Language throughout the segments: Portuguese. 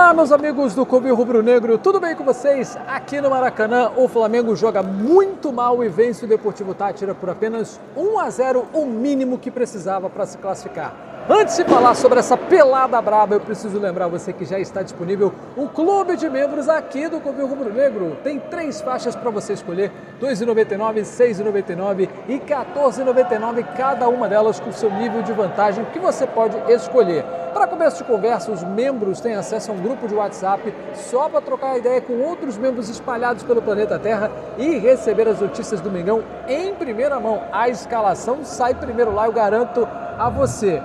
Olá, meus amigos do Clube Rubro-Negro, tudo bem com vocês? Aqui no Maracanã, o Flamengo joga muito mal e vence o Deportivo Táchira por apenas 1-0, o mínimo que precisava para se classificar. Antes de falar sobre essa pelada braba, eu preciso lembrar você que já está disponível o clube de membros aqui do Clube Rubro-Negro. Tem 3 faixas para você escolher, R$ 2,99, R$ 6,99 e R$ 14,99, cada uma delas com seu nível de vantagem que você pode escolher. Para começo de conversa, os membros têm acesso a um grupo de WhatsApp só para trocar ideia com outros membros espalhados pelo planeta Terra e receber as notícias do Mengão em primeira mão. A escalação sai primeiro lá, eu garanto a você.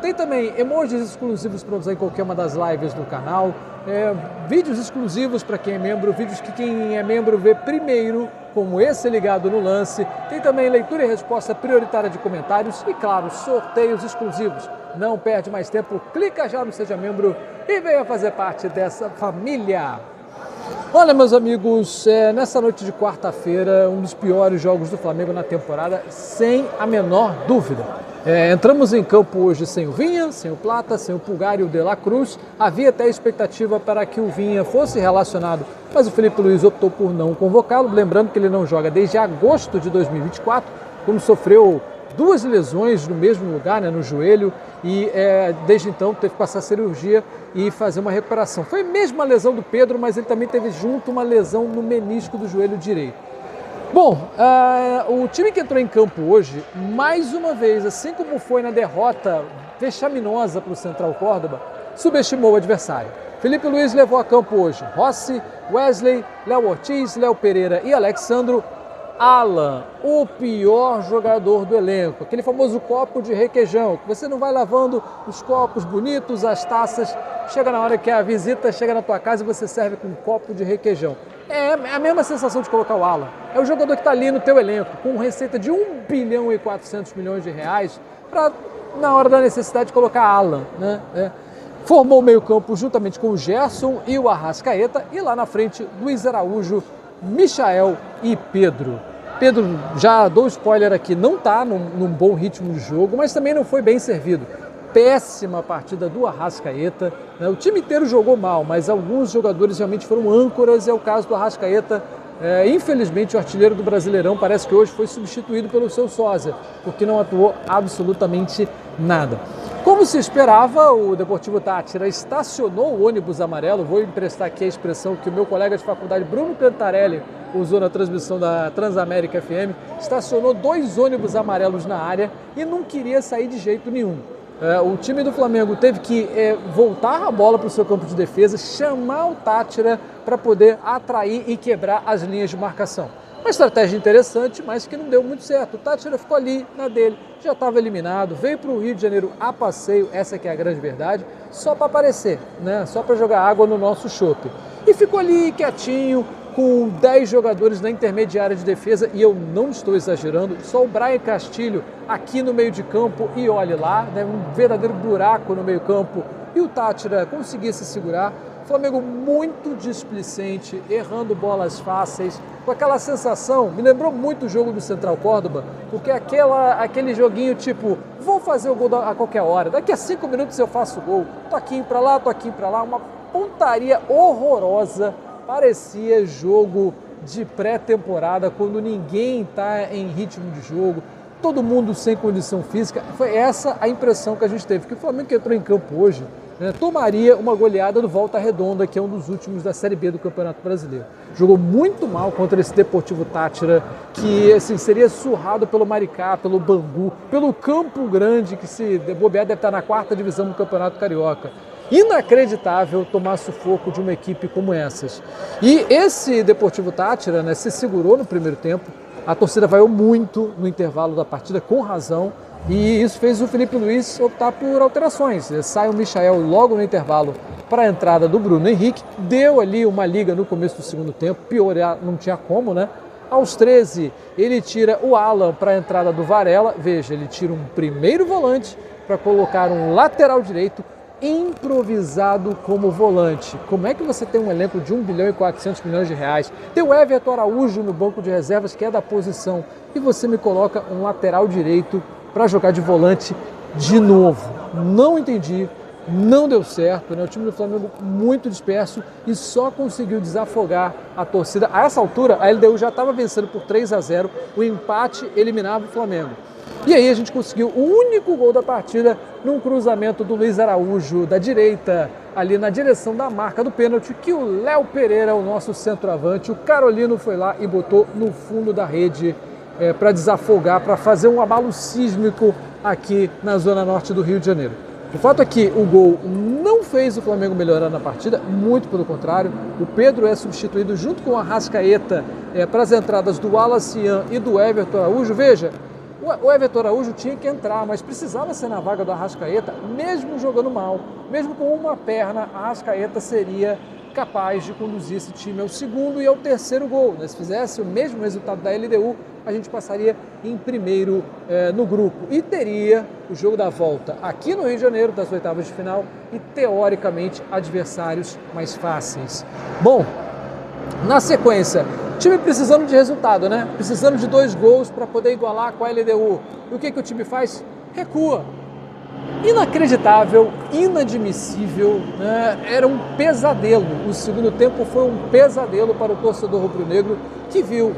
Tem também emojis exclusivos para usar em qualquer uma das lives do canal, vídeos exclusivos para quem é membro, vídeos que quem é membro vê primeiro, como esse ligado no lance. Tem também leitura e resposta prioritária de comentários e, claro, sorteios exclusivos. Não perde mais tempo, clica já no Seja Membro e venha fazer parte dessa família. Olha, meus amigos, nessa noite de quarta-feira, um dos piores jogos do Flamengo na temporada, sem a menor dúvida. Entramos em campo hoje sem o Vinha, sem o Plata, sem o Pulgar e o De La Cruz. Havia até expectativa para que o Vinha fosse relacionado, mas o Felipe Luiz optou por não convocá-lo. Lembrando que ele não joga desde agosto de 2024, quando sofreu 2 lesões no mesmo lugar, no joelho, e desde então teve que passar cirurgia e fazer uma recuperação. Foi mesmo a lesão do Pedro, mas ele também teve junto uma lesão no menisco do joelho direito. Bom, o time que entrou em campo hoje, mais uma vez, assim como foi na derrota vexaminosa para o Central Córdoba, subestimou o adversário. Felipe Luiz levou a campo hoje Rossi, Wesley, Léo Ortiz, Léo Pereira e Alexandro. Alan, o pior jogador do elenco, aquele famoso copo de requeijão, que você não vai lavando os copos bonitos, as taças, chega na hora que a visita chega na tua casa e você serve com um copo de requeijão. É a mesma sensação de colocar o Alan. É o jogador que está ali no teu elenco, com receita de 1 bilhão e 400 milhões de reais, para, na hora da necessidade, colocar Alan, né? Formou o meio-campo juntamente com o Gerson e o Arrascaeta, e lá na frente, Luiz Araújo, Michael e Pedro. Pedro, já dou spoiler aqui, não está num bom ritmo de jogo, mas também não foi bem servido. Péssima partida do Arrascaeta, né? O time inteiro jogou mal, mas alguns jogadores realmente foram âncoras, é o caso do Arrascaeta. Infelizmente o artilheiro do Brasileirão parece que hoje foi substituído pelo seu sósia, porque não atuou absolutamente nada. Como se esperava, o Deportivo Táchira estacionou o ônibus amarelo. Vou emprestar aqui a expressão que o meu colega de faculdade, Bruno Cantarelli, usou na transmissão da Transamérica FM. Estacionou 2 ônibus amarelos na área e não queria sair de jeito nenhum. O time do Flamengo teve que voltar a bola para o seu campo de defesa, chamar o Táchira para poder atrair e quebrar as linhas de marcação. Uma estratégia interessante, mas que não deu muito certo. O Táchira ficou ali na dele, já estava eliminado, veio para o Rio de Janeiro a passeio, essa que é a grande verdade, só para aparecer, né? Só para jogar água no nosso chope. E ficou ali quietinho, com 10 jogadores na intermediária de defesa, e eu não estou exagerando, só o Brian Castilho aqui no meio de campo, e olhe lá, né? Um verdadeiro buraco no meio campo, e o Táchira conseguia se segurar. Flamengo muito displicente, errando bolas fáceis, com aquela sensação, me lembrou muito o jogo do Central Córdoba, porque aquele joguinho tipo, vou fazer o gol a qualquer hora, daqui a 5 minutos eu faço o gol, toquinho pra lá, uma pontaria horrorosa, parecia jogo de pré-temporada, quando ninguém está em ritmo de jogo, todo mundo sem condição física. Foi essa a impressão que a gente teve, que o Flamengo que entrou em campo hoje, tomaria uma goleada do Volta Redonda, que é um dos últimos da Série B do Campeonato Brasileiro. Jogou muito mal contra esse Deportivo Táchira, que assim, seria surrado pelo Maricá, pelo Bangu, pelo Campo Grande, que se bobear deve estar na 4ª divisão do Campeonato Carioca. Inacreditável tomar sufoco de uma equipe como essas. E esse Deportivo Táchira, se segurou no primeiro tempo, a torcida vaiou muito no intervalo da partida, com razão, e isso fez o Felipe Luiz optar por alterações. Sai o Michael logo no intervalo para a entrada do Bruno Henrique, deu ali uma liga no começo do segundo tempo, piorar não tinha como, né? Aos 13, ele tira o Alan para a entrada do Varela, veja, ele tira um primeiro volante para colocar um lateral direito improvisado como volante. Como é que você tem um elenco de 1 bilhão e 400 milhões de reais, tem o Everton Araújo no banco de reservas, que é da posição, e você me coloca um lateral direito para jogar de volante de novo? Não entendi. não deu certo, né? O time do Flamengo muito disperso e só conseguiu desafogar a torcida. A essa altura, a LDU já estava vencendo por 3-0, o empate eliminava o Flamengo. E aí a gente conseguiu o único gol da partida num cruzamento do Luiz Araújo da direita, ali na direção da marca do pênalti, que o Léo Pereira, o nosso centroavante, o Carolino foi lá e botou no fundo da rede para desafogar, para fazer um abalo sísmico aqui na zona norte do Rio de Janeiro. O fato é que o gol não fez o Flamengo melhorar na partida, muito pelo contrário. O Pedro é substituído junto com o Arrascaeta para as entradas do Wallace Ian e do Everton Araújo. Veja, o Everton Araújo tinha que entrar, mas precisava ser na vaga do Arrascaeta, mesmo jogando mal, mesmo com uma perna, a Arrascaeta seria capaz de conduzir esse time ao segundo e ao terceiro gol. Se fizesse o mesmo resultado da LDU, a gente passaria em primeiro no grupo e teria o jogo da volta aqui no Rio de Janeiro, das oitavas de final, e teoricamente adversários mais fáceis. Bom, na sequência, time precisando de resultado, né? Precisando de 2 gols para poder igualar com a LDU. E o que o time faz? Recua. Inacreditável, inadmissível, né? Era um pesadelo. O segundo tempo foi um pesadelo para o torcedor rubro-negro que viu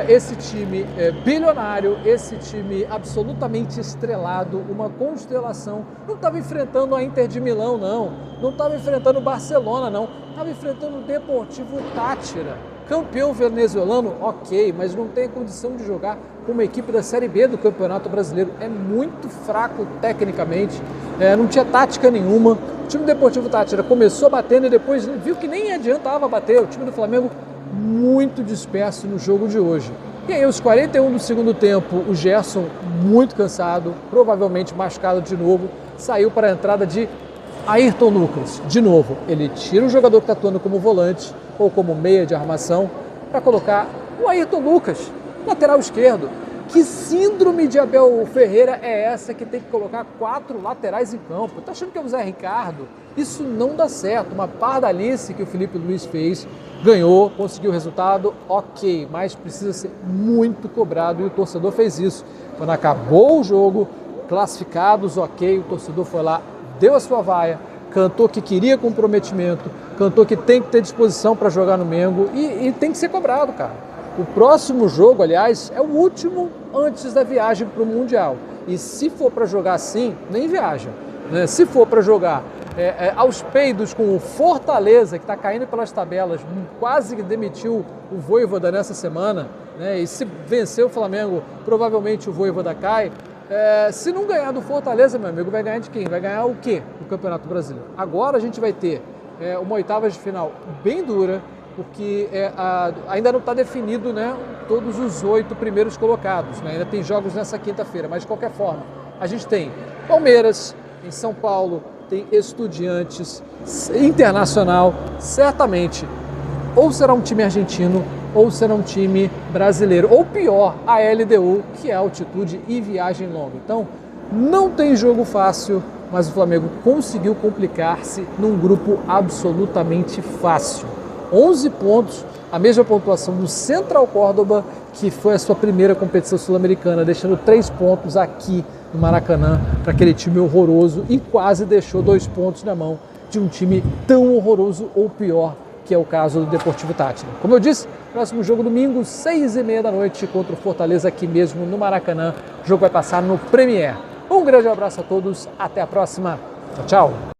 esse time bilionário, esse time absolutamente estrelado, uma constelação. Não estava enfrentando a Inter de Milão, não estava enfrentando o Barcelona, não, estava enfrentando o Deportivo Táchira, campeão venezuelano, ok, mas não tem condição de jogar com uma equipe da Série B do Campeonato Brasileiro, é muito fraco tecnicamente, não tinha tática nenhuma. O time do Deportivo Táchira começou batendo e depois viu que nem adiantava bater. O time do Flamengo muito disperso no jogo de hoje. E aí, aos 41 do segundo tempo, o Gerson, muito cansado, provavelmente machucado de novo, saiu para a entrada de Ayrton Lucas. De novo, ele tira o jogador que está atuando como volante ou como meia de armação para colocar o Ayrton Lucas, lateral esquerdo. Que síndrome de Abel Ferreira é essa que tem que colocar 4 laterais em campo? Tá achando que é o Zé Ricardo? Isso não dá certo. Uma pardalice que o Felipe Luiz fez, ganhou, conseguiu o resultado, ok, mas precisa ser muito cobrado e o torcedor fez isso. Quando acabou o jogo, classificados, ok, o torcedor foi lá, deu a sua vaia, cantou que queria comprometimento, cantou que tem que ter disposição para jogar no Mengo e tem que ser cobrado, cara. O próximo jogo, aliás, é o último antes da viagem para o Mundial. E se for para jogar assim, nem viaja. Né? Se for para jogar aos peidos com o Fortaleza, que está caindo pelas tabelas, quase que demitiu o Vojvoda nessa semana, né? E se vencer o Flamengo, provavelmente o Vojvoda cai. Se não ganhar do Fortaleza, meu amigo, vai ganhar de quem? Vai ganhar o quê? O Campeonato Brasileiro. Agora a gente vai ter uma oitava de final bem dura, porque ainda não está definido, né, todos os 8 primeiros colocados, né? Ainda tem jogos nessa quinta-feira, mas de qualquer forma, a gente tem Palmeiras, tem São Paulo, tem Estudiantes, Internacional, certamente, ou será um time argentino, ou será um time brasileiro, ou pior, a LDU, que é altitude e viagem longa. Então, não tem jogo fácil, mas o Flamengo conseguiu complicar-se num grupo absolutamente fácil. 11 pontos, a mesma pontuação do Central Córdoba, que foi a sua primeira competição sul-americana, deixando 3 pontos aqui no Maracanã para aquele time horroroso e quase deixou 2 pontos na mão de um time tão horroroso ou pior, que é o caso do Deportivo Táchira. Como eu disse, próximo jogo domingo, 6h30 da noite contra o Fortaleza aqui mesmo no Maracanã. O jogo vai passar no Premier. Um grande abraço a todos, até a próxima. Tchau, tchau.